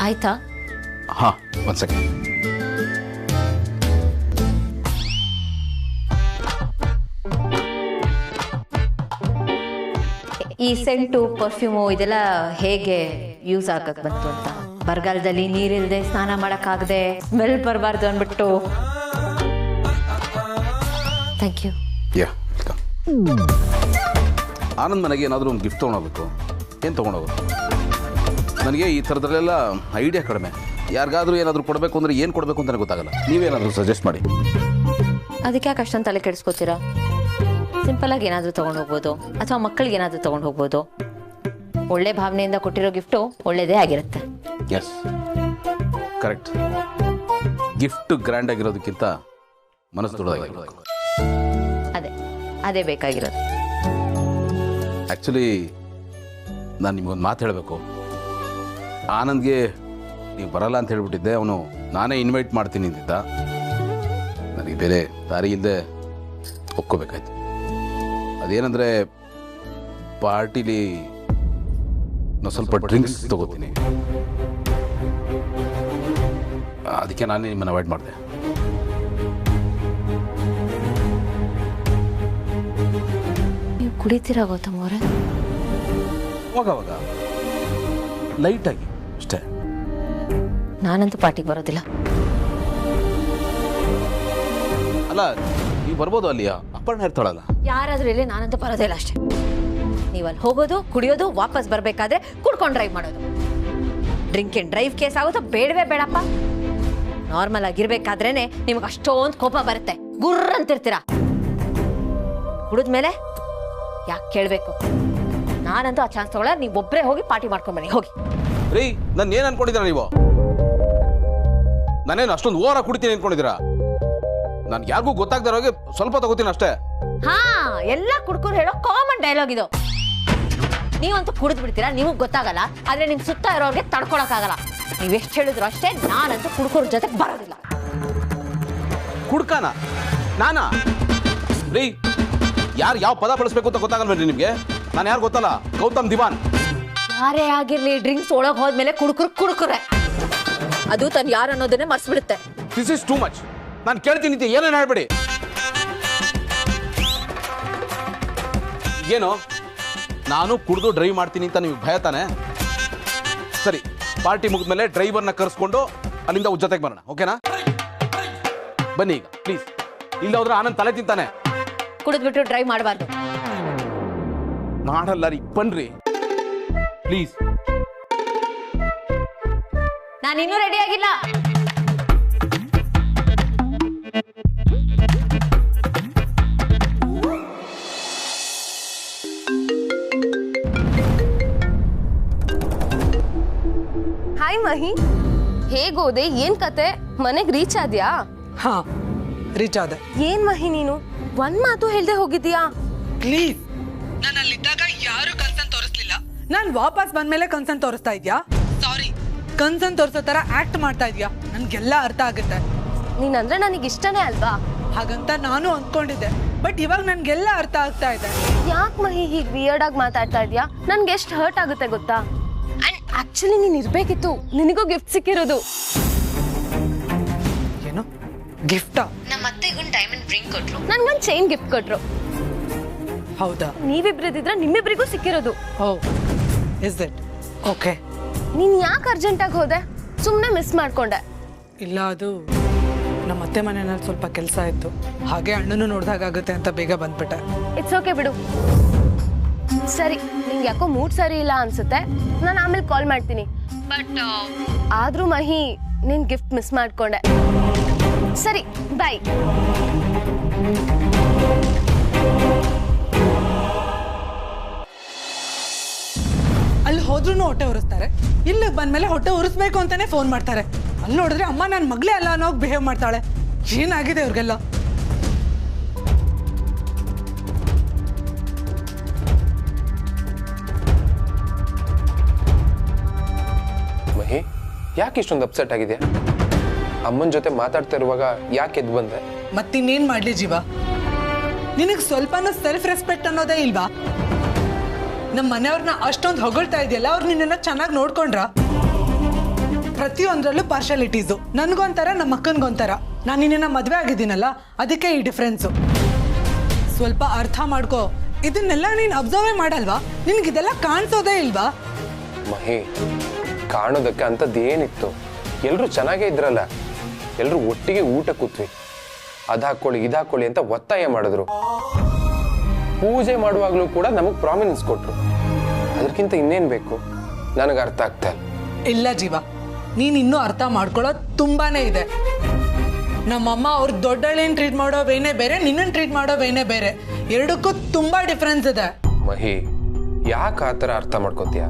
ಆಯ್ತಾ? ಹಾಂ, ಒಂದು ಸೆಕೆಂಡ್. ಈ ಸೆಂಟು ಪರ್ಫ್ಯೂಮು ಇದೆಲ್ಲ ಹೇಗೆ ಯೂಸ್ ಆಗಕ್ ಬಂತು ಅಂತ? ಬರಗಾಲದಲ್ಲಿ ನೀರಿಲ್ಲದೆ ಸ್ನಾನ ಮಾಡೋಕ್ಕಾಗದೆ ಸ್ಮೆಲ್ ಬರಬಾರ್ದು ಅಂದ್ಬಿಟ್ಟು. Thank you. ಯಾ, ಆನಂದ್ ಮನೆಗೆ ಏನಾದರೂ ಒಂದು ಗಿಫ್ಟ್ ತೊಗೊಂಡೋಗ್ಬೇಕು. ಏನು ತೊಗೊಂಡೋಗೋದು? ನನಗೆ ಈ ಥರದ್ರಲ್ಲೆಲ್ಲ ಐಡಿಯಾ ಕಡಿಮೆ. ಯಾರಿಗಾದ್ರೂ ಏನಾದರೂ ಕೊಡಬೇಕು ಅಂದರೆ ಏನು ಕೊಡಬೇಕು ಅಂತ ನನಗೆ ಗೊತ್ತಾಗಲ್ಲ. ನೀವೇನಾದರೂ ಸಜೆಸ್ಟ್ ಮಾಡಿ. ಅದಕ್ಕೆ ಯಾಕೆ ಅಷ್ಟೊಂದು ತಲೆ ಕೆಡಿಸ್ಕೋತೀರಾ? ಸಿಂಪಲಾಗಿ ಏನಾದರೂ ತೊಗೊಂಡು ಹೋಗ್ಬೋದು, ಅಥವಾ ಮಕ್ಕಳಿಗೆ ಏನಾದರೂ ತೊಗೊಂಡು ಹೋಗ್ಬೋದು. ಒಳ್ಳೆ ಭಾವನೆಯಿಂದ ಕೊಟ್ಟಿರೋ ಗಿಫ್ಟು ಒಳ್ಳೆಯದೇ ಆಗಿರುತ್ತೆ. Yes, correct. ಗಿಫ್ಟ್ ಗ್ರ್ಯಾಂಡ್ ಆಗಿರೋದಕ್ಕಿಂತ ಮನಸ್ಸು ದೊಡ್ಡದಾಗಿರಬೇಕು. ಅದೇ ಬೇಕಾಗಿರೋದು. ಆ್ಯಕ್ಚುಲಿ ನಾನು ನಿಮಗೊಂದು ಮಾತು ಹೇಳಬೇಕು. ಆನಂದ್ಗೆ ನೀವು ಬರಲ್ಲ ಅಂತ ಹೇಳ್ಬಿಟ್ಟಿದ್ದೆ. ಅವನು ನಾನೇ ಇನ್ವೈಟ್ ಮಾಡ್ತೀನಿ ಅಂತಿದ್ದ. ನನಗೆ ಬೇರೆ ದಾರಿ ಇಲ್ಲದೆ ಒಪ್ಕೋಬೇಕಾಯ್ತು. ಅದೇನೆಂದರೆ, ಪಾರ್ಟಿಲಿ ನಾನು ಸ್ವಲ್ಪ ಡ್ರಿಂಕ್ಸ್ ತಗೋತೀನಿ. ಅದಕ್ಕೆ ನಾನೇ ನಿಮ್ಮನ್ನು ಅವಾಯ್ಡ್ ಮಾಡಿದೆ. ನೀವು ಕುಡಿತೀರಾ ಗೌತಮ್ ಅವರೇ? ಅವಾಗವಾಗ ಲೈಟಾಗಿ ಅಷ್ಟೇ. ನಾನಂತೂ ಪಾರ್ಟಿಗೆ ಬರೋದಿಲ್ಲ. ಅಲ್ಲ, ನೀವು ಬರ್ಬೋದು. ಅಲ್ಲಿ ಅಪ್ಪಣ್ಣ ಇರ್ತಾಳಲ್ಲ. ಯಾರಾದ್ರೂ ಇಲ್ಲಿ, ನಾನಂತೂ ಬರೋದಿಲ್ಲ ಅಷ್ಟೇ. ನೀವಲ್ಲಿ ಹೋಗೋದು, ಕುಡಿಯೋದು, ವಾಪಸ್ ಬರಬೇಕಾದ್ರೆ ಕುಡ್ಕೊಂಡು ಡ್ರೈವ್ ಮಾಡೋದು. ಡ್ರಿಂಕ್ ಆ್ಯಂಡ್ ಡ್ರೈವ್ ಕೇಸ್ ಆಗೋದು ಬೇಡವೇ ಬೇಡಪ್ಪ. ನಾರ್ಮಲ್ ಆಗಿರ್ಬೇಕಾದ್ರೇನೆ ನಿಮ್ಗೆ ಅಷ್ಟೊಂದು ಕೋಪ ಬರುತ್ತೆ, ಗುರ್ರ ಅಂತಿರ್ತೀರ. ಕುಡಿದ್ಮೇಲೆ ಯಾಕೆ ಕೇಳಬೇಕು? ನಾನಂತೂ ಆ ಚಾನ್ಸ್ ತಗೊಳ್ಳೋದು. ನೀವು ಒಬ್ಬರೇ ಹೋಗಿ ಪಾರ್ಟಿ ಮಾಡ್ಕೊಂಡು ಬನ್ನಿ, ಹೋಗಿ. ರೀ, ನಾನು ಏನು ಅನ್ಕೊಂಡಿದ್ದೀರಾ ನೀವು? ನಾನೇನು ಅಷ್ಟೊಂದು ಓವರಾಗಿ ಕುಡಿತೀನಿ ಅನ್ಕೊಂಡಿದ್ದೀರಾ? ನಾನು ಯಾರಿಗೂ ಗೊತ್ತಾಗ್ದಾರೋಗೆ ಸ್ವಲ್ಪ ತಗೋತೀನಿ ಅಷ್ಟೇ. ಹಾ, ಎಲ್ಲ ಕುಡ್ಕೊಂಡು ಹೇಳೋ ಕಾಮನ್ ಡೈಲಾಗ್ ಇದು. ನೀವಂತೂ ಕುಡಿದು ಬಿಡ್ತೀರಾ, ನಿಮಗೆ ಗೊತ್ತಾಗಲ್ಲ. ಆದ್ರೆ ನಿಮ್ ಸುತ್ತ ಇರೋರಿಗೆ ತಡ್ಕೊಳಕ್ಕಾಗಲ್ಲ. ನೀವ್ ಎಷ್ಟು ಹೇಳಿದ್ರು ಅಷ್ಟೇ. ನಾನಂತೂ ಕುಡ್ಕೋರ್ ಜೊತೆ ಬರೋದಿಲ್ಲ. ಕುಡ್ಕಾನ ನಾನಾ? ರೀ, ಯಾರು ಯಾವ ಪದ ಬಳಸ್ಬೇಕು ಅಂತ ಗೊತ್ತಾಗಲ್ವೇನ್ರಿ ನಿಮ್ಗೆ? ನಾನು ಯಾರು ಗೊತ್ತಲ್ಲ, ಗೌತಮ್ ದಿವಾನ್. ಯಾರೇ ಆಗಿರ್ಲಿ, ಡ್ರಿಂಕ್ಸ್ ಒಳಗೆ ಹೋದ್ಮೇಲೆ ಕುಡ್ಕುರೆ ಅದು ತನ್ ಯಾರು ಅನ್ನೋದನ್ನೇ ಮರ್ಸ್ಬಿಡುತ್ತೆ. This is too much. ನಾನು ಕೇಳ್ತೀನಿ, ಏನೇನು ಹೇಳ್ಬೇಡಿ. ಏನು, ನಾನು ಕುಡಿದು ಡ್ರೈವ್ ಮಾಡ್ತೀನಿ ಅಂತ ನಿಮ್ಗೆ ಭಯ ತಾನೆ? ಸರಿ, ಪಾರ್ಟಿ ಮುಗಿದ್ಮೇಲೆ ಡ್ರೈವರ್ನ ಕರೆಸ್ಕೊಂಡು ಅಲ್ಲಿಂದ ಜೊತೆಗೆ ಬರೋಣ, ಓಕೆನಾ? ಬನ್ನಿ ಈಗ ಪ್ಲೀಸ್. ಇಲ್ಲ ಹೋದ್ರೆ ಆನಂದ್ ತಲೆ ತಿಂತಾನೆ. ಕುಡಿದ್ಬಿಟ್ಟು ಡ್ರೈವ್ ಮಾಡಬಾರ್ದು. ಮಾಡಲ್ಲ ರೀ, ಬನ್ರಿ ಪ್ಲೀಸ್. ನಾನಿನ್ನೂ ರೆಡಿ ಆಗಿಲ್ಲ. ಹಾಯ್ ಮಹಿ, ಹೇಗೋದೆ? ಏನ್ ಕತೆ? ಮನೆಗ್ ರೀಚ್ ಆದ್ಯಾ? ಹಾ, ರೀಚ್ ಆದೆ. ಏನ್ ಮಹಿ ನೀನು ಒಂದ್ ಮಾತು ಹೇಳ್ದೆ ಹೋಗಿದ್ಯಾ? ಪ್ಲೀಸ್, ನಾನು ಅಲ್ಲಿದ್ದಾಗ ಯಾರು ಕನ್ಸರ್ನ್ ತೋರಿಸ್ಲಿಲ್ಲ. ನಾನ್ ವಾಪಸ್ ಬಂದ್ಮೇಲೆ ಕನ್ಸರ್ನ್ ತೋರಿಸ್ತಾ ಇದ್ಯಾ? ಸಾರಿ, ಕನ್ಸರ್ನ್ ತೋರಿಸೋ ತರ ಆಕ್ಟ್ ಮಾಡ್ತಾ ಇದ್ಯಾ? ನನ್ಗೆಲ್ಲ ಅರ್ಥ ಆಗುತ್ತೆ. ನೀನಂದ್ರೆ ನನಗೆ ಇಷ್ಟನೇ ಅಲ್ವಾ? ಹಾಗಂತ ನಾನು ಅಂದ್ಕೊಂಡಿದ್ದೆ, ಬಟ್ ಇವಾಗ ನನ್ಗೆಲ್ಲ ಅರ್ಥ ಆಗ್ತಾ ಇದೆ. ಯಾಕೆ ಮಹಿ ಹೀಗ್ ವಿಯರ್ಡ್ ಆಗಿ ಮಾತಾಡ್ತಾ ಇದ್ಯಾ? ನನ್ಗೆ ಎಷ್ಟು ಹರ್ಟ್ ಆಗುತ್ತೆ ಗೊತ್ತಾ? ಅಂಡ್ ಆಕ್ಚುಲಿ ನೀನ್ ಇರ್ಬೇಕಿತ್ತು, ನಿನಗೂ ಗಿಫ್ಟ್ ಸಿಕ್ಕಿರೋದು. ಏನು ಗಿಫ್ಟಾ? ನಮ್ಮ ಅತ್ತೆಗೊಂದು ಡೈಮಂಡ್ ರಿಂಗ್ ಕೊಟ್ರು, ನನ್ಗೊಂದು ಚೈನ್ ಗಿಫ್ಟ್ ಕೊಟ್ರು. ಹೌದಾ? ನೀವಿಬ್ರಿದ್ರೆ ನಿಮ್ಮಿಬ್ರಿಗೂ ಸಿಕ್ಕಿರೋದು. ಓ, ಇಸ್ ಇಟ್? ಓಕೆ. ನೀನ್ ಯಾಕೆ ಅರ್ಜೆಂಟಾಗಿ ಹೋದೆ? ಸುಮ್ಮನೆ ಮಿಸ್ ಮಾಡ್ಕೊಂಡೆ. ಇಲ್ಲ, ಅದು ನಮ್ಮ ಅತ್ತೆ ಮನೆಯಲ್ಲಿ ಸ್ವಲ್ಪ ಕೆಲಸ ಇತ್ತು, ಹಾಗೆ ಅಣ್ಣನು ನೋಡ್ದಾಗುತ್ತೆ ಅಂತ ಬೇಗ ಬಂದ್ಬಿಟ್ಟೆ. ಇಟ್ಸ್ ಓಕೆ ಬಿಡು. ಸರಿ, ನಿಂಗೆ ಯಾಕೋ ಮೂಡ್ ಸರಿ ಇಲ್ಲ ಅನ್ಸುತ್ತೆ. ನಾನು ಆಮೇಲೆ ಕಾಲ್ ಮಾಡ್ತೀನಿ. ಬಟ್ ಆದ್ರೂ ಮಹಿ, ನಿನ್ ಗಿಫ್ಟ್ ಮಿಸ್ ಮಾಡ್ಕೊಂಡೆ. ಸರಿ, ಬಾಯ್. ಅಲ್ಲಿ ಹೋದ್ರೂ ಹೊಟ್ಟೆ ಉರಿಸ್ತಾರೆ, ಇಲ್ಲಿಗೆ ಬಂದ್ಮೇಲೆ ಹೊಟ್ಟೆ ಉರಿಸ್ಬೇಕು ಅಂತಾನೆ ಫೋನ್ ಮಾಡ್ತಾರೆ. ಅಲ್ಲಿ ನೋಡಿದ್ರೆ ಅಮ್ಮ ನನ್ನ ಮಗಳೇ ಅಲ್ಲ ಅನ್ನೋಗಿ ಬಿಹೇವ್ ಮಾಡ್ತಾಳೆ. ಏನಾಗಿದೆ ಇವ್ರಿಗೆಲ್ಲ? ಮಹಿ, ಯಾಕೆ ಇಷ್ಟೊಂದು ಅಪ್ಸೆಟ್ ಆಗಿದೆಯಾ? ಅಮ್ಮನ ಜೊತೆ ಮಾತಾಡ್ತಾ ಇರುವಾಗ ಯಾಕೆ ಎದ್ದು ಬಂದೆ? ಮತ್ತಿನ್ನೇನ್ ಮಾಡ್ಲಿ ಜೀವ? ನಿನಗೆ ಸ್ವಲ್ಪನೂ ಸೆಲ್ಫ್ ರೆಸ್ಪೆಕ್ಟ್ ಅನ್ನೋದೇ ಇಲ್ವಾ? ನಮ್ಮ ಮನೆಯವ್ರನ್ನ ಅಷ್ಟೊಂದು ಹೊಗಳ್ತಾ ಇದೆಯಲ್ಲ, ಅವ್ರು ನಿನ್ನ ಚೆನ್ನಾಗಿ ನೋಡ್ಕೊಂಡ್ರ? ಪ್ರತಿಯೊಂದರಲ್ಲೂ ಪಾರ್ಶಾಲಿಟೀಸು. ನನ್ಗೊಂಥರ ನಮ್ಮ ಅಕ್ಕನ್ಗೊಂಥರ. ನಾನು ನಿನ್ನ ಮದುವೆ ಆಗಿದ್ದೀನಲ್ಲ, ಅದಕ್ಕೆ ಈ ಡಿಫ್ರೆನ್ಸು. ಸ್ವಲ್ಪ ಅರ್ಥ ಮಾಡ್ಕೋ. ಇದನ್ನೆಲ್ಲ ನೀನು ಅಬ್ಸರ್ವೇ ಮಾಡಲ್ವಾ? ನಿನಗಿದೆಲ್ಲ ಕಾಣಿಸೋದೇ ಇಲ್ವಾ? ಮಹಿ, ಕಾಣೋದಕ್ಕೆ ಅಂಥದ್ದು ಏನಿತ್ತು? ಎಲ್ಲರೂ ಚೆನ್ನಾಗೇ ಇದ್ರಲ್ಲ, ಎಲ್ಲರೂ ಒಟ್ಟಿಗೆ ಊಟ ಕೂತ್ವಿ. ಅದು ಹಾಕೊಳ್ಳಿ ಇದು ಹಾಕೊಳ್ಳಿ ಅಂತ ಒತ್ತಾಯ ಮಾಡಿದ್ರು. ಪೂಜೆ ಮಾಡುವಾಗಲೂ ಕೂಡ ನಮಗೆ ಪ್ರಾಮಿನೆನ್ಸ್ ಕೊಟ್ರು. ಅದಕ್ಕಿಂತ ಇನ್ನೇನು ಬೇಕು? ನನಗೆ ಅರ್ಥ ಆಗ್ತಾ ಇಲ್ಲ ಜೀವ, ನೀನು ಇನ್ನೂ ಅರ್ಥ ಮಾಡ್ಕೊಳ್ಳೋದು ತುಂಬಾನೇ ಇದೆ. ನಮ್ಮಮ್ಮ ಅವ್ರು ದೊಡ್ಡಳೇನು ಟ್ರೀಟ್ ಮಾಡೋ ವೇನೇ ಬೇರೆ, ನಿನ್ನನ್ನು ಟ್ರೀಟ್ ಮಾಡೋ ವೇನೇ ಬೇರೆ. ಎರಡಕ್ಕೂ ತುಂಬಾ ಡಿಫ್ರೆನ್ಸ್ ಇದೆ. ಮಹಿ, ಯಾಕೆ ಆ ಥರ ಅರ್ಥ ಮಾಡ್ಕೋತೀಯ?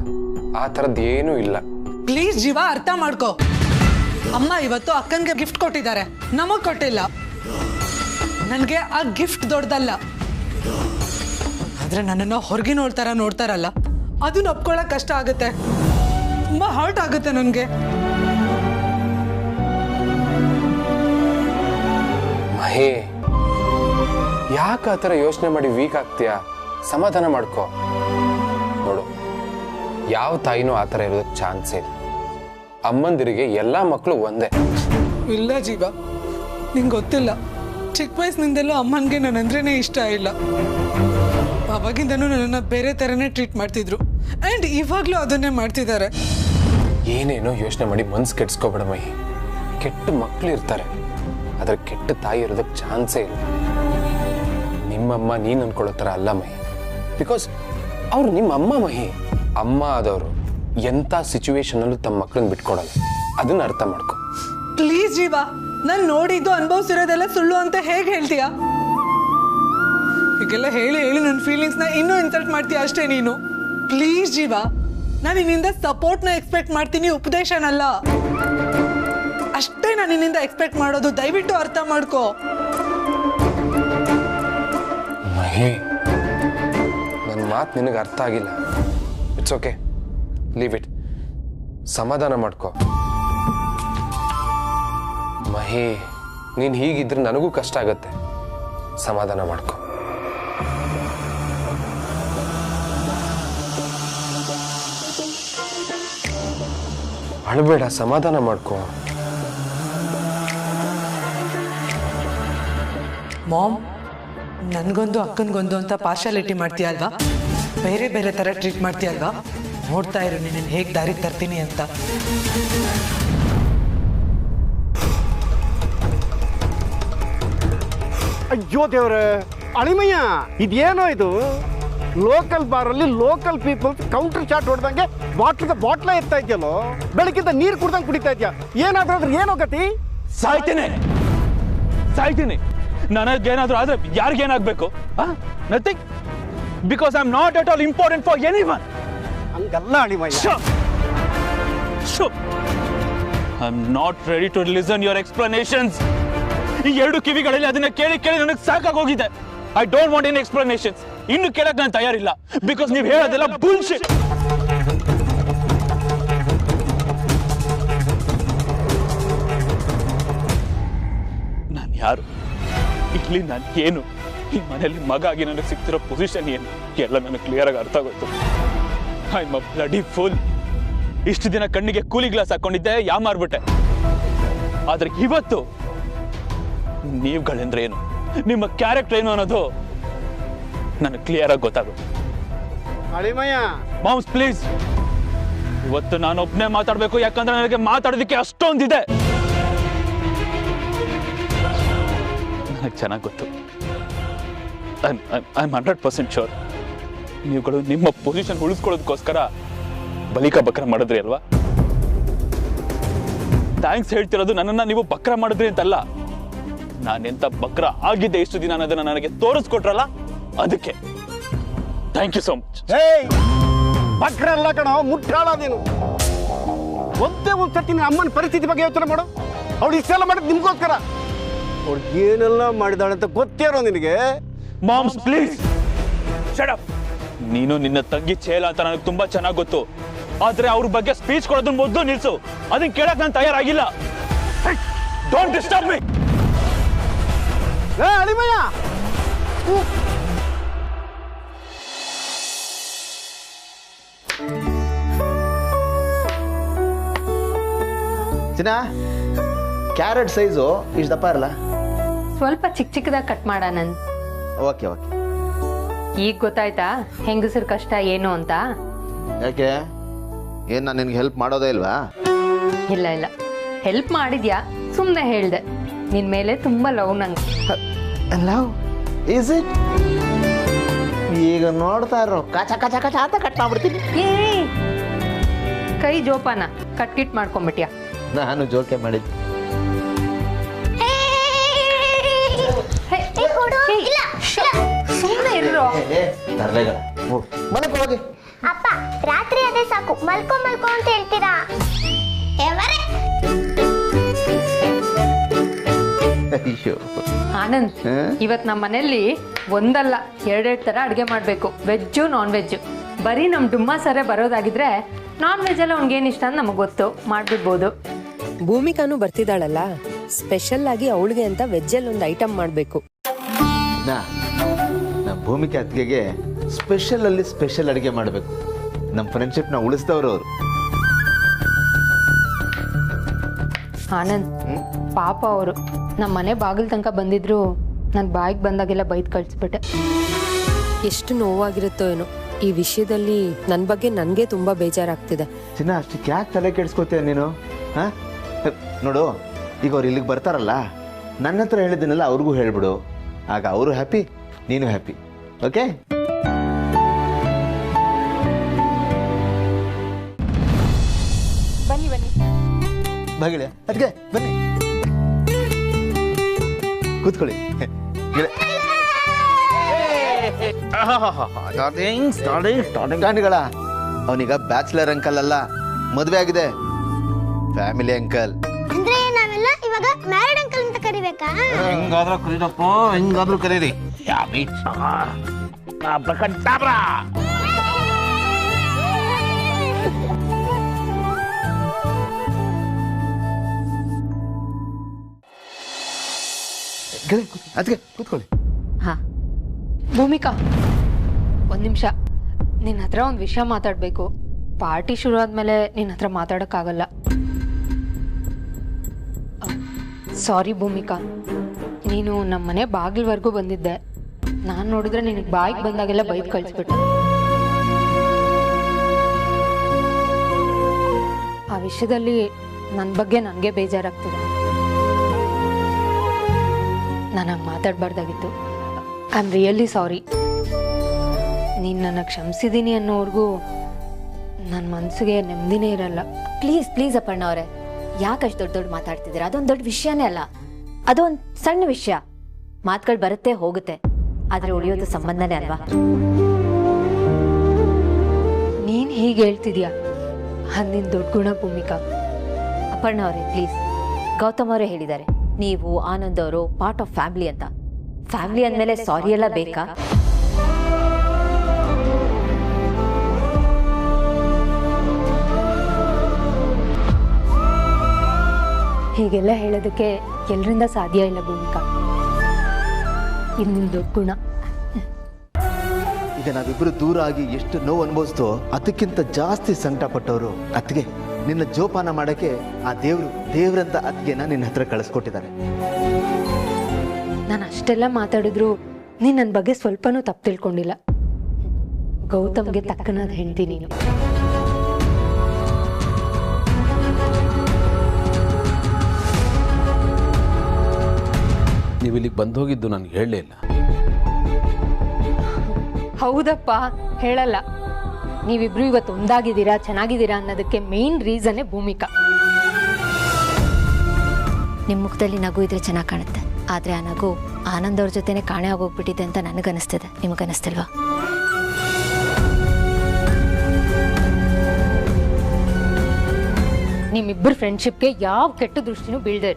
ಆ ಥರದ್ದು ಏನೂ ಇಲ್ಲ. ಪ್ಲೀಸ್ ಜೀವ, ಅರ್ಥ ಮಾಡ್ಕೋ. ಅಮ್ಮ ಇವತ್ತು ಅಕ್ಕನ್ಗೆ ಗಿಫ್ಟ್ ಕೊಟ್ಟಿದ್ದಾರೆ, ನಮಗ್ ಕೊಟ್ಟಿಲ್ಲ. ನನಗೆ ಆ ಗಿಫ್ಟ್ ದೊಡ್ಡದಲ್ಲ, ಆದ್ರೆ ನನ್ನನ್ನು ಹೊರಗಿನ ಥರ ನೋಡ್ತಾರಲ್ಲ, ಅದನ್ನ ಒಪ್ಕೊಳ್ಳೋಕೆ ಕಷ್ಟ ಆಗುತ್ತೆ. ತುಂಬಾ ಹರ್ಟ್ ಆಗುತ್ತೆ ನನಗೆ. ಮಹಿ, ಯಾಕೆ ಆ ಥರ ಯೋಚನೆ ಮಾಡಿ ವೀಕ್ ಆಗ್ತೀಯಾ? ಸಮಾಧಾನ ಮಾಡ್ಕೋ. ನೋಡು, ಯಾವ ತಾಯಿನೂ ಆ ಥರ ಇರೋದಕ್ಕೆ ಚಾನ್ಸೇ ಇಲ್ಲ. ಅಮ್ಮಂದಿರಿಗೆ ಎಲ್ಲ ಮಕ್ಕಳು ಒಂದೇ. ಇಲ್ಲ ಜೀವ, ನಿಂಗೆ ಗೊತ್ತಿಲ್ಲ, ಚಿಕ್ಕ ವಯಸ್ಸಿನಿಂದಲೂ ಅಮ್ಮನಿಗೆ ನನ್ನಂದ್ರೇನೆ ಇಷ್ಟ ಇಲ್ಲ. ಅವಾಗಿಂದನೂ ನನ್ನನ್ನು ಬೇರೆ ಥರನೇ ಟ್ರೀಟ್ ಮಾಡ್ತಿದ್ರು, ಆ್ಯಂಡ್ ಇವಾಗಲೂ ಅದನ್ನೇ ಮಾಡ್ತಿದ್ದಾರೆ. ಏನೇನೋ ಯೋಚನೆ ಮಾಡಿ ಮನ್ಸು ಕೆಡ್ಸ್ಕೊಬೇಡ ಮಹಿ. ಕೆಟ್ಟ ಮಕ್ಕಳು ಇರ್ತಾರೆ, ಅದ್ರ ಕೆಟ್ಟ ತಾಯಿ ಇರೋದಕ್ಕೆ ಚಾನ್ಸೇ ಇಲ್ಲ. ನಿಮ್ಮಮ್ಮ ನೀನು ಅನ್ಕೊಳ್ಳೋ ಥರ ಅಲ್ಲ ಮಹಿ. ಬಿಕಾಸ್ ಅವ್ರು ನಿಮ್ಮ ಅಮ್ಮ ಮಹಿ. ಅಮ್ಮ ಆದವರು ಎಂಥ ಸಿಚುವೇಶನಲ್ಲೂ ತಮ್ಮ ಮಕ್ಕಳನ್ನ ಬಿಟ್ಕೊಡಲ್ಲ. ಅದನ್ನ ಅರ್ಥ ಮಾಡ್ಕೊ. ಪ್ಲೀಸ್ ಜೀವ, ನಾನು ನೋಡಿದ್ದು ಅನುಭವಿಸಿರೋದೆಲ್ಲ ಸುಳ್ಳು ಅಂತ ಹೇಗೆ ಹೇಳ್ತೀಯಾ? ಹೀಗೆಲ್ಲ ಹೇಳಿ ಹೇಳಿ ನನ್ನ ಫೀಲಿಂಗ್ಸ್ನ ಇನ್ನೂ ಇನ್ಸಲ್ಟ್ ಮಾಡ್ತೀಯ ಅಷ್ಟೇ ನೀನು. ಪ್ಲೀಸ್ ಜೀವ, ನಾನು ನಿನ್ನಿಂದ ಸಪೋರ್ಟ್ನ ಎಕ್ಸ್ಪೆಕ್ಟ್ ಮಾಡ್ತೀನಿ, ಉಪದೇಶನಲ್ಲ. ಅಷ್ಟೇ ನಾನು ನಿನ್ನಿಂದ ಎಕ್ಸ್ಪೆಕ್ಟ್ ಮಾಡೋದು. ದಯವಿಟ್ಟು ಅರ್ಥ ಮಾಡ್ಕೋ. ಮಹಿ, ನನ್ನ ಮಾತು ನಿನಗೆ ಅರ್ಥ ಆಗಿಲ್ಲ. It's okay, leave it. ಸಮಾಧಾನ ಮಾಡ್ಕೋ. ಮಹಿ, ನೀನು ಹೀಗಿದ್ರೆ ನನಗೂ ಕಷ್ಟ ಆಗತ್ತೆ. ಸಮಾಧಾನ ಮಾಡ್ಕೋ. ಅಳಬೇಡ, ಸಮಾಧಾನ ಮಾಡ್ಕೋ. ಮಾಮ್, ನನಗೊಂದು ಅಕ್ಕನಿಗೊಂದು ಅಂತ ಪಾರ್ಶಾಲಿಟಿ ಮಾಡ್ತೀಯ ಅಲ್ವಾ? ಬೇರೆ ಬೇರೆ ಥರ ಟ್ರೀಟ್ ಮಾಡ್ತೀಯ ಅಲ್ವಾ? ನೋಡ್ತಾ ಇರು ನಿನ್ನ ಹೇಗೆ ದಾರಿಗೆ ತರ್ತೀನಿ ಅಂತ. ಅಯ್ಯೋ ದೇವ್ರೆ, ಅಳಿಮಯ್ಯ, ಇದೇನೋ ಇದು? ಲೋಕಲ್ ಬಾರಲ್ಲಿ ಲೋಕಲ್ ಪೀಪಲ್ಸ್ ಕೌಂಟರ್ ಚಾಟ್ ಹೊಡೆದಂಗೆ ಬಾಟ್ಲ ಎತ್ತಾ ಇದೆಯಲ್ಲೋ. ಬೆಳಕಿಂದ ನೀರು ಕುಡ್ದಂಗೆ ಕುಡಿತಾ ಇದೆಯಾ? ಏನಾದ್ರೂ ಅಂದ್ರೆ ಏನೋ ಗತಿ? ಸಾಯ್ತೀನಿ. ನನಗೇನಾದ್ರೂ ಆದ್ರೆ ಯಾರಿಗೇನಾಗಬೇಕು? Nothing, because I am not at all important for anyone. ಹಂಗಲ್ಲ ಅಳಿಮಯ್ಯ. I am not ready to listen your explanations. ಈ ಎರಡು ಕಿವಿಗಳಲ್ಲಿ ಅದನ್ನ ಕೇಳಿ ಕೇಳಿ ನನಗೆ ಸಾಕಾಗೋಗಿದೆ. I don't want any explanations. ಇನ್ನು ಕೇಳಕ್ ನಾನು ತಯಾರಿಲ್ಲ, ಬಿಕಾಸ್ ನೀವು ಹೇಳೋದೆಲ್ಲ ಬುಲ್ಶಿಟ್. ನಾನು ಯಾರು, ಇಲ್ಲಿ ನಾನು ಏನು, ಈ ಮನೆಯಲ್ಲಿ ಮಗ ಆಗಿ ನನಗೆ ಸಿಗ್ತಿರೋ ಪೊಸಿಷನ್ ಏನು, ಎಲ್ಲ ನನಗೆ ಕ್ಲಿಯರ್ ಆಗಿ ಅರ್ಥ ಆಗೋಯ್ತು. I am a bloody full. ಇಷ್ಟು ದಿನ ಕಣ್ಣಿಗೆ ಕೂಲಿ ಗ್ಲಾಸ್ ಹಾಕೊಂಡಿದ್ದೆ, ಯಾಮಾರ್ಬಿಟ್ಟೆ. ಆದ್ರೆ ಇವತ್ತು ನೀವುಗಳಂದ್ರೆ ಏನು, ನಿಮ್ಮ ಕ್ಯಾರೆಕ್ಟರ್ ಏನು ಅನ್ನೋದು ನನಗೆ ಕ್ಲಿಯರ್ ಆಗಿ ಗೊತ್ತಾಗುತ್ತೆ. ಅಳಿಮಯ್ಯ, ಮಾಮ್ಸ್ ಪ್ಲೀಸ್, ಇವತ್ತು ನಾನು ಒಬ್ಬನೇ ಮಾತಾಡ್ಬೇಕು, ಯಾಕಂದ್ರೆ ನನಗೆ ಮಾತಾಡೋದಕ್ಕೆ ಅಷ್ಟೊಂದಿದೆ. ನನಗೆ ಚೆನ್ನಾಗಿ ಗೊತ್ತು. ಐ ಆಮ್ 100% ಶೋರ್ ನೀವುಗಳು ನಿಮ್ಮ ಪೊಸಿಷನ್ ಉಳಿಸ್ಕೊಳ್ಳೋದಕ್ಕೋಸ್ಕರ ಬಲಿಕ ಬಕ್ರ ಮಾಡಿದ್ರಿ ಅಲ್ವಾ? ಥ್ಯಾಂಕ್ಸ್ ಹೇಳ್ತಿರೋದು ನನ್ನನ್ನ ನೀವು ಬಕ್ರ ಮಾಡಿದ್ರಿ ಅಂತಲ್ಲ, ನಾನೆಂತ ಬಕ್ರ ಆಗಿದ್ದೆ ಇಷ್ಟು ದಿನ ಅನ್ನೋದನ್ನ ನನಗೆ ತೋರಿಸ್ಕೊಟ್ರಲ್ಲ, ಅದಕ್ಕೆ ಥ್ಯಾಂಕ್ ಯು ಸೋ ಮಚ್. ಬಕ್ರ ಅಲ್ಲ ಕಣೋ, ಮುಟ್ಟಾಳ ನೀನು. ಒಂದೇ ಒಂದ್ಸತಿ ನಿನ್ನ ಅಮ್ಮನ ಪರಿಸ್ಥಿತಿ ಬಗ್ಗೆ ಯೋಚನೆ ಮಾಡು. ಅವಳು ಇಷ್ಟೆಲ್ಲ ಮಾಡಿದ್ ನಿಮ್ಗೋಸ್ಕರ. ಅವ್ಳು ಏನೆಲ್ಲ ಮಾಡಿದಾಳೆ ಅಂತ ಗೊತ್ತೇರೋ ನಿನಗೆ? Moms please shut up. ನೀನು ನಿನ್ನ ತಂಗಿ ಚೇಲ ಅಂತ ನನಗೆ ತುಂಬಾ ಚೆನ್ನಾಗಿ ಗೊತ್ತು, ಆದ್ರೆ ಅವ್ರ ಬಗ್ಗೆ ಸ್ಪೀಚ್ ಕೊಡೋದನ್ನ ಮೊದಲು ನಿಲ್ಸು. ಅದನ್ನ ಕೇಳಕ್ ನಾನು ತಯಾರಾಗಿಲ್ಲ. Don't disturb me. ಅಳಿಮಯ್ಯ, ಚಿನ್ನ ಕ್ಯಾರೆಟ್ ಸೈಜು ಇಷ್ಟು ದಪ್ಪ ಇರಲ್ಲ. ಸ್ವಲ್ಪ ಚಿಕ್ಕ ಚಿಕ್ಕದಾಗಿ ಕಟ್ ಮಾಡೋಣಂತ. Okay okay. ಈಗ ಗೊತ್ತಾಯ್ತಾ ಹೆಂಗಸರ ಕಷ್ಟ ಏನು ಅಂತ? ಯಾಕೆ ಏನು ನಾನು ನಿನ್ಗೆ ಹೆಲ್ಪ್ ಮಾಡೋದೇ ಇಲ್ವಾ? ಇಲ್ಲ ಇಲ್ಲ, ಹೆಲ್ಪ್ ಮಾಡಿದ್ಯಾ, ಸುಮ್ಮನೆ ಹೇಳ್ದೆ. ನಿನ್ ಮೇಲೆ ತುಂಬಾ ಲವ್ ನಂಗೆ. Love is it? ಈಗ ನೋಡ್ತಾ ಇರೋ ಕಚ ಕಚ ಕಚ ಅಂತ ಕಟ್ ಮಾಡ್ಬಿಡ್ತೀನಿ. ಕೈ ಜೋಪಾನ ಕಟ್ಕಿಟ್ ಮಾಡ್ಕೊಂಬಿಟ್ಯಾ? ನಾನು ಜೋಕೆ ಮಾಡಿದ್ದೆ. ಸುಮ್ಮನೆ ಇರೋ. ತರ್ಲೆಗಳ ಮನೆಗೆ ಹೋಗಿ. ಅಪ್ಪ ರಾತ್ರಿ ಅದೇ ಸಾಕು, ಮಲ್ಕೊ ಮಲ್ಕೊ ಅಂತ ಹೇಳ್ತೀರಾ? ಅಯ್ಯೋ ಆನಂದ್, ಇವತ್ ನಮ್ಮ ಮನೇಲಿ ಒಂದಲ್ಲ ಎರಡೆರಡು ತರ ಅಡ್ಗೆ ಮಾಡ್ಬೇಕು, ವೆಜ್ಜು ನಾನ್ ವೆಜ್ಜು. ಬರೀ ನಮ್ ಡುಮ್ಮ ಸರೆ ಬರೋದಾಗಿದ್ರೆ ನಾನ್ ವೆಜ್ ಎಲ್ಲ ಅವ್ನಿಗೇನು ಇಷ್ಟ ಅಂತ ನಮಗೆ ಗೊತ್ತು, ಮಾಡ್ಬಿಡ್ಬೋದು. ಭೂಮಿಕಾನು ಬರ್ತಿದ್ದಾಳಲ್ಲ, ಸ್ಪೆಷಲ್ ಆಗಿ ಅವಳಿಗೆ ಅಂತ ವೆಜ್ಜಲ್ಲಿ ಒಂದು ಐಟಮ್ ಮಾಡಬೇಕು. ನಮ್ಮ ಭೂಮಿಕೆ ಅತ್ತಿಗೆಗೆ ಸ್ಪೆಷಲ್ ಅಲ್ಲಿ ಸ್ಪೆಷಲ್ ಅಡುಗೆ ಮಾಡಬೇಕು. ನಮ್ಮ ಫ್ರೆಂಡ್ಶಿಪ್ನ ಉಳಿಸಿದವರು ಅವರು. ಆನಂದ್, ಪಾಪ ಅವರು ನಮ್ಮ ಮನೆ ಬಾಗಿಲು ತನಕ ಬಂದಿದ್ರು, ನನ್ನ ಬಾಯಿಗೆ ಬಂದಾಗೆಲ್ಲ ಬೈದು ಕಳಿಸ್ಬಿಟ್ಟೆ. ಎಷ್ಟು ನೋವಾಗಿರುತ್ತೋ ಏನೋ. ಈ ವಿಷಯದಲ್ಲಿ ನನ್ನ ಬಗ್ಗೆ ನನಗೆ ತುಂಬ ಬೇಜಾರಾಗ್ತಿದೆ. ಚಿನ್ನ, ಅಷ್ಟಕ್ಕೆ ಯಾಕೆ ತಲೆ ಕೆಡಿಸ್ಕೋತೀಯ ನೀನು? ಹಾಂ, ನೋಡು, ಈಗ ಅವ್ರು ಇಲ್ಲಿಗೆ ಬರ್ತಾರಲ್ಲ, ನನ್ನ ಹತ್ರ ಹೇಳಿದ್ದೀನಲ್ಲ ಅವ್ರಿಗೂ ಹೇಳ್ಬಿಡು. ಆಗ ಅವರು ಹ್ಯಾಪಿ, ನೀನು ಹ್ಯಾಪಿ. ಓಕೆ? ಬನ್ನಿ ಬನ್ನಿ. ಬಾಗಿಳೆ ಅದಕ್ಕೆ ಬನ್ನಿ, ಕೂತ್ಕೊಳ್ಳಿ. ಅವನೀಗ ಬ್ಯಾಚುಲರ್ ಅಂಕಲ್ ಅಲ್ಲ, ಮದುವೆ ಆಗಿದೆ, ಫ್ಯಾಮಿಲಿ ಅಂಕಲ್. ಅಂದ್ರೆ ನಾವೆಲ್ಲ ಇವಾಗ ಮ್ಯಾರಿಡ್ ಅಂಕಲ್ ಅಂತ ಕರಿಬೇಕಾ? ಹೆಂಗಾದ್ರೂ ಕರೀರಪ್ಪ, ಹೆಂಗಾದ್ರೂ ಕರೀರಿ. ಅದಕ್ಕೆ ಕೂತ್ಕೊಳ್ಳಿ. ಹಾ ಭೂಮಿಕಾ, ಒಂದು ನಿಮಿಷ, ನಿನ್ನ ಹತ್ರ ಒಂದು ವಿಷಯ ಮಾತಾಡಬೇಕು. ಪಾರ್ಟಿ ಶುರು ಆದಮೇಲೆ ನಿನ್ನ ಹತ್ರ ಮಾತಾಡೋಕ್ಕಾಗಲ್ಲ. ಸಾರಿ ಭೂಮಿಕಾ, ನೀನು ನಮ್ಮ ಮನೆ ಬಾಗಿಲ್ವರೆಗೂ ಬಂದಿದ್ದೆ. ನಾನು ನೋಡಿದ್ರೆ ನಿನಗೆ ಬಾಯಿಗೆ ಬಂದಾಗೆಲ್ಲ ಬೈದು ಕಳಿಸ್ಬಿಟ್ಟೆ. ಆ ವಿಷಯದಲ್ಲಿ ನನ್ನ ಬಗ್ಗೆ ನನಗೆ ಬೇಜಾರಾಗ್ತದೆ. ನಾನು ಹಂಗೆ ಮಾತಾಡಬಾರ್ದಾಗಿತ್ತು. I am really sorry. ನೀನು ನನ್ನ ಕ್ಷಮಿಸಿದ್ದೀನಿ ಅನ್ನೋವರೆಗೂ ನನ್ನ ಮನಸ್ಸಿಗೆ ನೆಮ್ಮದಿನೇ ಇರಲ್ಲ. ಪ್ಲೀಸ್ ಪ್ಲೀಸ್ ಅಪ್ಪಣ್ಣ ಅವರೇ, ಯಾಕಷ್ಟು ದೊಡ್ಡ ದೊಡ್ಡ ಮಾತಾಡ್ತಿದ್ದೀರಾ? ಅದೊಂದು ದೊಡ್ಡ ವಿಷಯನೇ ಅಲ್ಲ, ಅದೊಂದು ಸಣ್ಣ ವಿಷಯ. ಮಾತುಗಳು ಬರುತ್ತೆ ಹೋಗುತ್ತೆ, ಆದರೆ ಉಳಿಯೋದು ಸಂಬಂಧನೇ ಅಲ್ವಾ? ನೀನು ಹೀಗೆ ಹೇಳ್ತಿದ್ಯಾ? ಅದು ನಿನ್ನ ದೊಡ್ಡ ಗುಣ ಭೂಮಿಕಾ. ಅಪ್ಪಣ್ಣ ಅವರೇ ಪ್ಲೀಸ್, ಗೌತಮ್ ಅವರೇ ಹೇಳಿದ್ದಾರೆ, ನೀವು ಆನಂದ್ ಅವರು ಪಾರ್ಟ್ ಆಫ್ ಫ್ಯಾಮಿಲಿ ಅಂತ. ಫ್ಯಾಮಿಲಿ ಅಂದಮೇಲೆ ಸಾರಿ ಎಲ್ಲ ಬೇಕಾ? ಹೀಗೆಲ್ಲ ಹೇಳೋದಕ್ಕೆ ಎಲ್ಲರಿಂದ ಸಾಧ್ಯ ಇಲ್ಲ ಭೂಮಿಕಾ. ಇದು ನಿನ್ನ ದೊಡ್ಡ ಗುಣ. ಈಗ ನಾವಿಬ್ಬರು ದೂರ ಆಗಿ ಎಷ್ಟು ನೋವು ಅನುಭವಿಸ್ತೋ ಅದಕ್ಕಿಂತ ಜಾಸ್ತಿ ಸಂಕಟ ಪಟ್ಟವರು ಅತ್ತಿಗೆ. ನಿನ್ನ ಜೋಪಾನ ಮಾಡಕ್ಕೆ ಆ ದೇವ್ರಂತ ಅತ್ತಿಗೆನ ನಿನ್ನ ಹತ್ರ ಕಳಿಸ್ಕೊಟ್ಟಿದ್ದಾರೆ. ನಾನು ಅಷ್ಟೆಲ್ಲ ಮಾತಾಡಿದ್ರು ನೀನು ನನ್ನ ಬಗ್ಗೆ ಸ್ವಲ್ಪನೂ ತಪ್ಪು ತಿಳ್ಕೊಂಡಿಲ್ಲ. ಗೌತಮ್ಗೆ ತಕ್ಕನಾದ ಹೆಂಡತಿ ನೀನು. ನೀವು ಇಲ್ಲಿಗೆ ಬಂದು ಹೋಗಿದ್ದು ನನಗೆ ಹೇಳಲೇ ಇಲ್ಲ. ಹೌದಪ್ಪ, ಹೇಳಲ್ಲ. ನೀವಿಬ್ರು ಇವತ್ತು ಒಂದಾಗಿದ್ದೀರಾ, ಚೆನ್ನಾಗಿದ್ದೀರಾ ಅನ್ನೋದಕ್ಕೆ ಮೇನ್ ರೀಸನ್ನೇ ಭೂಮಿಕಾ. ನಿಮ್ಮ ಮುಖದಲ್ಲಿ ನಗು ಇದ್ರೆ ಚೆನ್ನಾಗಿ ಕಾಣುತ್ತೆ, ಆದರೆ ಆ ನಗು ಆನಂದ್ ಅವ್ರ ಜೊತೆನೆ ಕಾಣೆ ಆಗೋಗ್ಬಿಟ್ಟಿದೆ ಅಂತ ನನಗನ್ನಿಸ್ತಿದೆ. ನಿಮಗನ್ನಿಸ್ತಿಲ್ವಾ? ನಿಮ್ಮಿಬ್ಬರು ಫ್ರೆಂಡ್ಶಿಪ್ಗೆ ಯಾವ ಕೆಟ್ಟ ದೃಷ್ಟಿನೂ ಬೀಳ್ದೆ.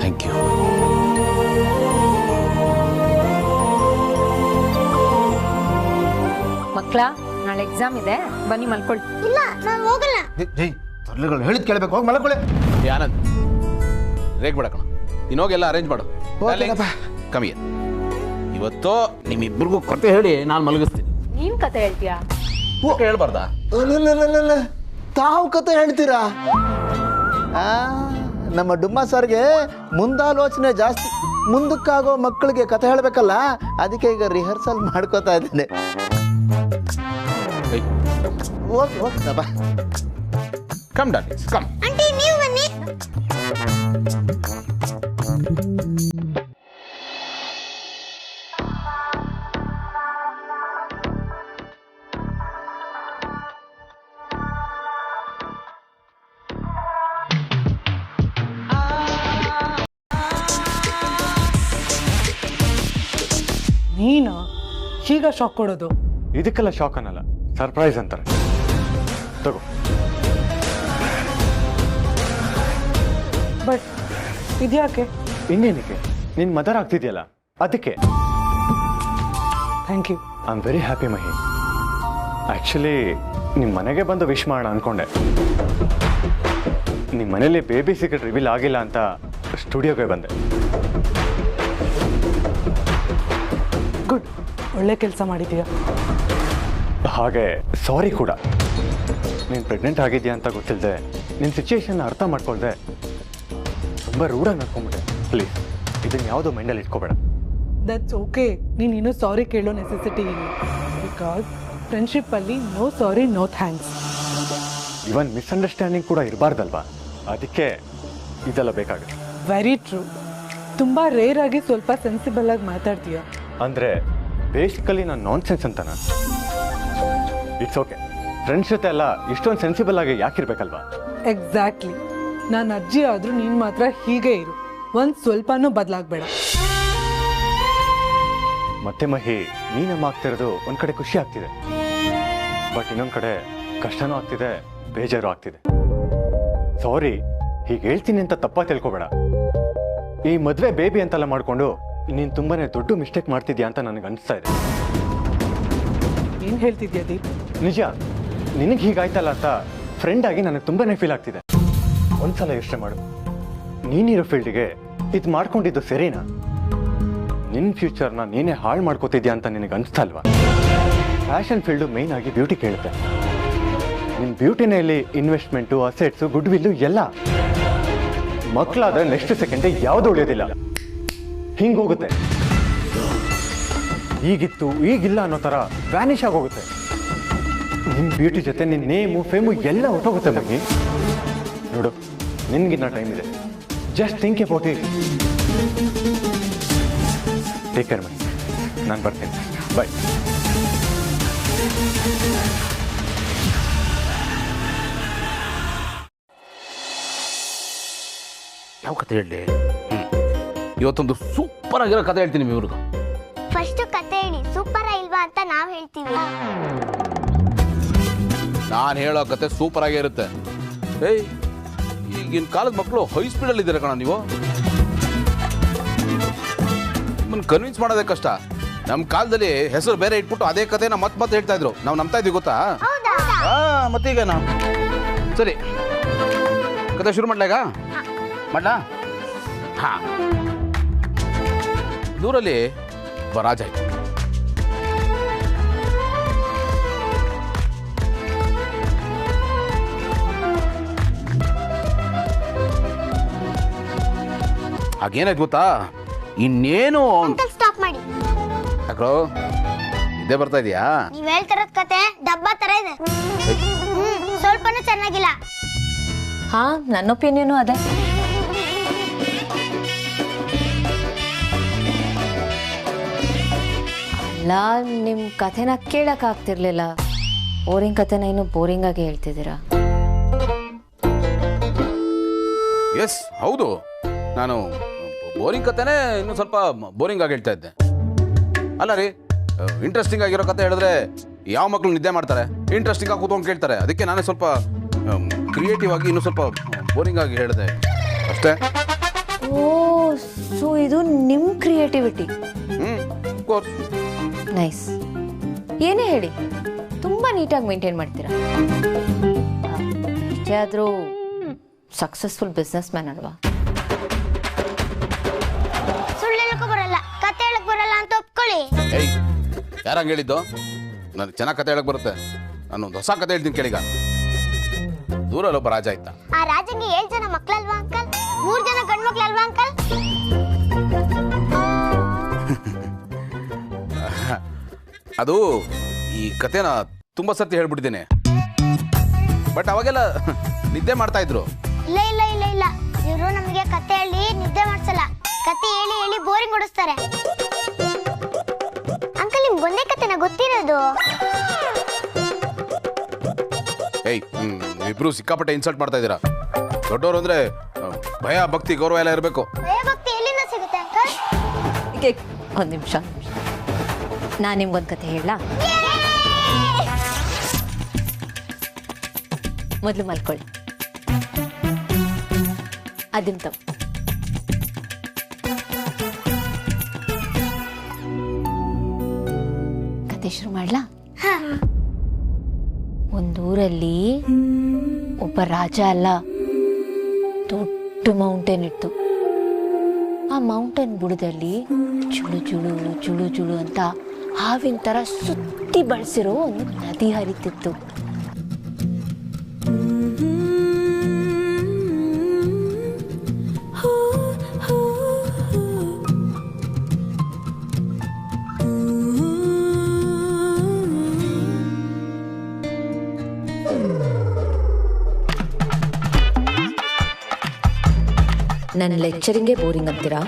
Thank you. ಮಕ್ಕಳ, ನಾಳೆ ಎಕ್ಸಾಮ್ ಇದೆ, ಬನ್ನಿ ಮಲ್ಕೊಳ್ಳಿ. ಇಲ್ಲ, ನಾನು ಹೋಗಲ್ಲ. ಹೇಳಿದ್ ಕೇಳಬೇಕು, ಹೋಗಿ ಮಲ್ಕೊಳ್ಳಿ. ಆನಂದ್, ರೇಗ್ ಬೇಡ ಕಣ, ಇನ್ನೋಗೆಲ್ಲ ಅರೇಂಜ್ ಮಾಡು. ಕಮ್ಮಿ ಇವತ್ತು ನಿಮ್ಮಿಬ್ಬರಿಗೂ ಕತೆ ಹೇಳಿ ನಾನು ಮಲಗಿಸ್ತೀನಿ. ನೀನ್ ಕತೆ ಹೇಳ್ತೀಯಾ? ಹೇಳ್ಬಾರ್ದಾ? ತಾವು ಕತೆ ಹೇಳ್ತೀರಾ? ನಮ್ಮ ಡುಮ್ಮ ಸರ್ಗೆ ಮುಂದಾಲೋಚನೆ ಜಾಸ್ತಿ. ಮುಂದಕ್ಕಾಗೋ ಮಕ್ಕಳಿಗೆ ಕತೆ ಹೇಳಬೇಕಲ್ಲ, ಅದಕ್ಕೆ ಈಗ ರಿಹರ್ಸಲ್ ಮಾಡ್ಕೋತಾ ಇದ್ದೇನೆ. ಓಕೆ ಓಕೆ ಬಾ. Come darlings come. ಆಂಟಿ ನೀವು ಬನ್ನಿ. ನೀನಾ ಈಗ ಶಾಕ್ ಕೊಡೋದು? ಇದಕ್ಕೆಲ್ಲ ಶಾಕ್ ಅನ್ನಲ್ಲ, ಸರ್ಪ್ರೈಸ್ ಅಂತಾರೆ. ತಗೋ. ಬಟ್ ಇದ್ಯಾಕೆ? ಇನ್ನೇನಕ್ಕೆ, ನಿನ್ನ ಮದರ್ ಆಗ್ತಿದೆಯಲ್ಲ ಅದಕ್ಕೆ. Thank you. I am very happy Mahi. Actually ನಿಮ್ಮ ಮನೆಗೆ ಬಂದು ವಿಶ್ ಮಾಡೋಣ ಅಂದ್ಕೊಂಡೆ. ನಿಮ್ಮ ಮನೇಲಿ ಬೇಬಿ ಸೀಕ್ರೆಟ್ ರಿವೀಲ್ ಆಗಿಲ್ಲ ಅಂತ ಸ್ಟುಡಿಯೋಗೆ ಬಂದೆ. ಗುಡ್, ಒಳ್ಳೆ ಕೆಲಸ ಮಾಡಿದೀಯ. ಹಾಗೆ ಸಾರಿ ಕೂಡ, ನೀನು ಪ್ರೆಗ್ನೆಂಟ್ ಆಗಿದ್ಯಾ ಅಂತ ಗೊತ್ತಿಲ್ಲದೆ ನಿನ್ನ ಸಿಚುಯೇಷನ್ ಅರ್ಥ ಮಾಡ್ಕೊಳ್ದೆ ತುಂಬ ರೂಢಾಗಿ ನಡ್ಕೊಂಬಿಟ್ಟೆ. ಪ್ಲೀಸ್ ಇದನ್ನು ಯಾವುದೋ ಮೈಂಡಲ್ಲಿ ಇಟ್ಕೋಬೇಡ. That's okay. ನೀನು ಇನ್ನೂ ಸಾರಿ ಕೇಳೋ ನೆಸೆಸಿಟಿ ಇಲ್ಲ. ಬಿಕಾಸ್ ಫ್ರೆಂಡ್ಶಿಪ್ಪಲ್ಲಿ no sorry no thanks. Even misunderstanding ಕೂಡ ಇರಬಾರ್ದಲ್ವಾ, ಅದಕ್ಕೆ ಇದೆಲ್ಲ ಬೇಕಾಗುತ್ತೆ. Very true. ತುಂಬ ರೇರ್ ಆಗಿ ಸ್ವಲ್ಪ ಸೆನ್ಸಿಬಲ್ ಆಗಿ ಮಾತಾಡ್ತೀಯ. ಅಂದರೆ ಬೇಸಿಕಲಿ ನಾನು ನಾನ್ ಸೆನ್ಸ್ ಅಂತಾನ. ಇಟ್ಸ್ ಓಕೆ, ಫ್ರೆಂಡ್ಸ್ ಜೊತೆ ಎಲ್ಲ ಇಷ್ಟೊಂದು ಸೆನ್ಸಿಬಲ್ ಆಗಿ ಯಾಕಿರ್ಬೇಕಲ್ವಾ? ಎಕ್ಸಾಕ್ಟ್ಲಿ. ನಾನು ಅಜ್ಜಿ ಆದರೂ ನೀನು ಮಾತ್ರ ಹೀಗೆ ಇರು, ಒಂದು ಸ್ವಲ್ಪನೂ ಬದಲಾಗಬೇಡ. ಮತ್ತೆ ಮಹಿ, ನೀನಮ್ಮ ಆಗ್ತಿರೋದು ಒಂದು ಕಡೆ ಖುಷಿ ಆಗ್ತಿದೆ, ಬಟ್ ಇನ್ನೊಂದು ಕಡೆ ಕಷ್ಟನೂ ಆಗ್ತಿದೆ, ಬೇಜಾರು ಆಗ್ತಿದೆ. ಸಾರಿ, ಹೀಗೆ ಹೇಳ್ತೀನಿ ಅಂತ ತಪ್ಪಾಗಿ ತಿಳ್ಕೊಬೇಡ. ಈ ಮದುವೆ ಬೇಬಿ ಅಂತೆಲ್ಲ ಮಾಡಿಕೊಂಡು ನೀನು ತುಂಬಾನೇ ದೊಡ್ಡ ಮಿಸ್ಟೇಕ್ ಮಾಡ್ತಿದ್ಯಾ ಅಂತ ನನಗೆ ಅನಿಸ್ತಾ ಇದೆ. ಏನು ಹೇಳ್ತಿದ್ಯಾ ದೀಪ್? ನಿಜ, ನಿನಗೆ ಹೀಗಾಯ್ತಲ್ಲ ಅಂತ ಫ್ರೆಂಡ್ ಆಗಿ ನನಗೆ ತುಂಬಾನೇ ಫೀಲ್ ಆಗ್ತಿದೆ. ಒಂದ್ಸಲ ಯೋಚನೆ ಮಾಡು, ನೀನಿರೋ ಫೀಲ್ಡಿಗೆ ಇದು ಮಾಡ್ಕೊಂಡಿದ್ದು ಸರಿನಾ? ನಿನ್ನ ಫ್ಯೂಚರ್ನ ನೀನೇ ಹಾಳು ಮಾಡ್ಕೋತಿದ್ಯಾ ಅಂತ ನಿನಗೆ ಅನಿಸ್ತಾ ಅಲ್ವಾ? ಫ್ಯಾಷನ್ ಫೀಲ್ಡು ಮೇಯ್ನ್ ಆಗಿ ಬ್ಯೂಟಿ ಕೇಳುತ್ತೆ. ನಿನ್ನ ಬ್ಯೂಟಿನಲ್ಲಿ ಇನ್ವೆಸ್ಟ್ಮೆಂಟು, ಅಸೆಟ್ಸು, ಗುಡ್ ವಿಲ್ಲು ಎಲ್ಲ. ಮಕ್ಕಳಾದ್ರೆ ನೆಕ್ಸ್ಟ್ ಸೆಕೆಂಡ್ ಯಾವುದು ಉಳಿಯೋದಿಲ್ಲ, ಹಿಂಗೋಗುತ್ತೆ. ಈಗಿತ್ತು ಈಗಿಲ್ಲ ಅನ್ನೋ ಥರ ವ್ಯಾನಿಷ್ ಆಗೋಗುತ್ತೆ. ನಿನ್ನ ಬ್ಯೂಟಿ ಜೊತೆ ನಿನ್ನ ನೇಮು ಫೇಮು ಎಲ್ಲ ಹೊಟ್ಟೋಗುತ್ತೆ ಮಗಿ. ನೋಡು, ನಿನ್ಗಿನ್ನ ಟೈಮ್ ಇದೆ. Just think about it. Take care ಮಗಿ, ನಾನು ಬರ್ತೀನಿ. ಬಾಯ್. ಯಾವ ಕತೆ ಹೇಳಿ? ಇವತ್ತೊಂದು ಸೂಪರ್ ಆಗಿರೋ ಕತೆ ಹೇಳ್ತೀನಿ ಇವ್ರಿಗೆ. ಫಸ್ಟ್ ಕತೆ ಹೇಳಿ, ಸೂಪರ್ ಇಲ್ವಾ ಅಂತ ನಾವ್ ಹೇಳ್ತೀವಿ. ನಾನು ಹೇಳೋ ಕತೆ ಸೂಪರ್ ಆಗೇ ಇರುತ್ತೆ. ಏಯ್, ಈಗಿನ ಕಾಲದ ಮಕ್ಕಳು ಹೈ ಸ್ಪೀಡಲ್ಲಿ ಇದ್ದೀರ ಕಣ ನೀವು. ನಿಮ್ಮನ್ನು ಕನ್ವಿನ್ಸ್ ಮಾಡೋದೇ ಕಷ್ಟ. ನಮ್ಮ ಕಾಲದಲ್ಲಿ ಹೆಸರು ಬೇರೆ ಇಟ್ಬಿಟ್ಟು ಅದೇ ಕತೆನ ಮತ್ತೆ ಹೇಳ್ತಾ ಇದ್ರು. ನಾವು ನಂಬ್ತಾ ಇದ್ವಿ ಗೊತ್ತಾ? ಮತ್ತೀಗೇನಾ? ಸರಿ, ಕತೆ ಶುರು ಮಾಡ್ಲಾಗ ಮಾಡ್ಲಾ? ಹಾ, ದೂರಲ್ಲಿ ಬರಾಜಾಯ್ತು. ಹಾಗೇನಾಯ್ತು ಗೊತ್ತಾ? ಇನ್ನೇನು ಸ್ಟಾಪ್ ಮಾಡಿ. ಯಾಕೋ ಇದೇ ಬರ್ತಾ ಇದೆಯಾ? ನೀವ್ ಹೇಳ್ತಿರೋದ್ ಕತೆ ಡಬ್ಬ ತರ ಇದೆ. ಸ್ವಲ್ಪನೂ ಚೆನ್ನಾಗಿಲ್ಲ. ಹಾ, ನನ್ನ ಒಪಿನಿಯನು ಅದೇ. ಅಲ್ಲ, ನಿಮ್ಮ ಕಥೆನ ಕೇಳಕ್ ಆಗ್ತಿರ್ಲಿಲ್ಲ. ಬೋರಿಂಗ್ ಕಥೆನ ಇನ್ನು ಬೋರಿಂಗ್ ಆಗಿ ಹೇಳ್ತಿದ್ದೀರಾ. ಎಸ್, ಹೌದು. ನಾನು ಬೋರಿಂಗ್ ಕತೆನೇ ಇನ್ನೂ ಸ್ವಲ್ಪ ಬೋರಿಂಗ್ ಆಗಿ ಹೇಳ್ತಾ ಇದ್ದೆ. ಅಲ್ಲ ರೀ, ಇಂಟ್ರೆಸ್ಟಿಂಗ್ ಆಗಿರೋ ಕತೆ ಹೇಳಿದ್ರೆ ಯಾವ ಮಕ್ಕಳು ನಿದ್ದೆ ಮಾಡ್ತಾರೆ? ಇಂಟ್ರೆಸ್ಟಿಂಗ್ ಆಗಿ ಕೂತ್ಕೊಂಡು ಕೇಳ್ತಾರೆ. ಅದಕ್ಕೆ ನಾನೇ ಸ್ವಲ್ಪ ಕ್ರಿಯೇಟಿವ್ ಆಗಿ ಇನ್ನೂ ಸ್ವಲ್ಪ ಬೋರಿಂಗ್ ಆಗಿ ಹೇಳಿದೆ ಅಷ್ಟೇ. ಓ, ಸೊ ಇದು ನಿಮ್ಮ ಕ್ರಿಯೇಟಿವಿಟಿ. ಕೋರ್ಸ್. ನೈಸ್. ಏನೇ ಹೇಳಿ, ತುಂಬ ನೀಟಾಗಿ ಮೇಂಟೈನ್ ಮಾಡ್ತೀರಾ. ಇಷ್ಟೇ ಆದರೂ ಸಕ್ಸಸ್ಫುಲ್ ಬಿಸ್ನೆಸ್ ಮ್ಯಾನ್ ಅಲ್ವಾ? ಸುಳ್ಳು ಹೇಳಕ್ಕೂ ಬರಲ್ಲ, ಕತೆ ಹೇಳಕ್ ಬರಲ್ಲ ಅಂತ ಒಪ್ಕೊಳ್ಳಿ. ಏಯ್, ಯಾರಂಗೆ ಹೇಳಿದ್ದು? ನನಗೆ ಚೆನ್ನಾಗಿ ಕತೆ ಹೇಳಕ್ ಬರುತ್ತೆ. ನಾನೊಂದು ಹೊಸ ಕತೆ ಹೇಳ್ತೀನಿ ಕೇಳಿಗ. ದೂರಲ್ಲೊಬ್ಬ ರಾಜ ಇದ್ದ. ಆ ರಾಜಂಗೆ 7 ಜನ ಮಕ್ಕಳಲ್ವಾ ಅಂಕಲ್? 3 ಜನ ಗಂಡು ಮಕ್ಕಳಲ್ವಾ ಅಂಕಲ್? ಅದು ಈ ಕತೆನ ತುಂಬಾ ಸರ್ತಿ ಹೇಳ್ಬಿಟ್ಟಿದ್ದೇನೆ. ಬಟ್ ಅವಾಗೆಲ್ಲ ನಿದ್ದೆ ಮಾಡ್ತಾ ಇದ್ರು. ಇಲ್ಲ ಇಲ್ಲ ಇಲ್ಲ ಇಲ್ಲ, ಇವರು ನಮಗೆ ಕತೆ ಹೇಳಿ ನಿದ್ದೆ ಮಾಡ್ಸಲ್ಲ. ಕತೆ ಹೇಳಿ ಹೇಳಿ ಬೋರಿಂಗ್ ಹೊಡಿಸ್ತಾರೆ. ಅಂಕಲ್ ನಿಮ್ಗೆ ಒಂದೇ ಕತೆನ ಗೊತ್ತಿರೋದು? ಏಯ್, ಇಬ್ರು ಸಿಕ್ಕಾಪಟ್ಟೆ ಇನ್ಸಲ್ಟ್ ಮಾಡ್ತಾ ಇದ್ದೀರಾ. ದೊಡ್ಡವರು ಅಂದ್ರೆ ಭಯ, ಭಕ್ತಿ, ಗೌರವ ಎಲ್ಲ ಇರಬೇಕು. ಭಯಭಕ್ತಿ ಎಲ್ಲಿಂದ ಸಿಗುತ್ತೆ ಅಂಕಲ್? ಒಂದು ನಿಮಿಷ, ನಾನು ನಿಮ್ಗೊಂದು ಕತೆ ಹೇಳಲಾ? ಮೊದಲು ಮಲ್ಕೊಳ್ಳಿ. ಅದನ್ನ ಕತೆ ಶುರು ಮಾಡ್ಲಾ? ಒಂದೂರಲ್ಲಿ ಒಬ್ಬ ರಾಜ ಅಲ್ಲ, ದೊಡ್ಡ ಮೌಂಟೇನ್ ಇತ್ತು. ಆ ಮೌಂಟೇನ್ ಬುಡದಲ್ಲಿ ಜುಳು ಜುಳು ಜುಳು ಜುಳು ಅಂತ ಹಾವಿನ ತರ ಸುತ್ತಿ ಬಳಸಿರೋ ಒಂದು ನದಿ ಹರಿತಿತ್ತು. ನನ್ನ ಲೆಕ್ಚರಿಂಗೇ ಬೋರಿಂಗ್ ಅಂತೀರಾ?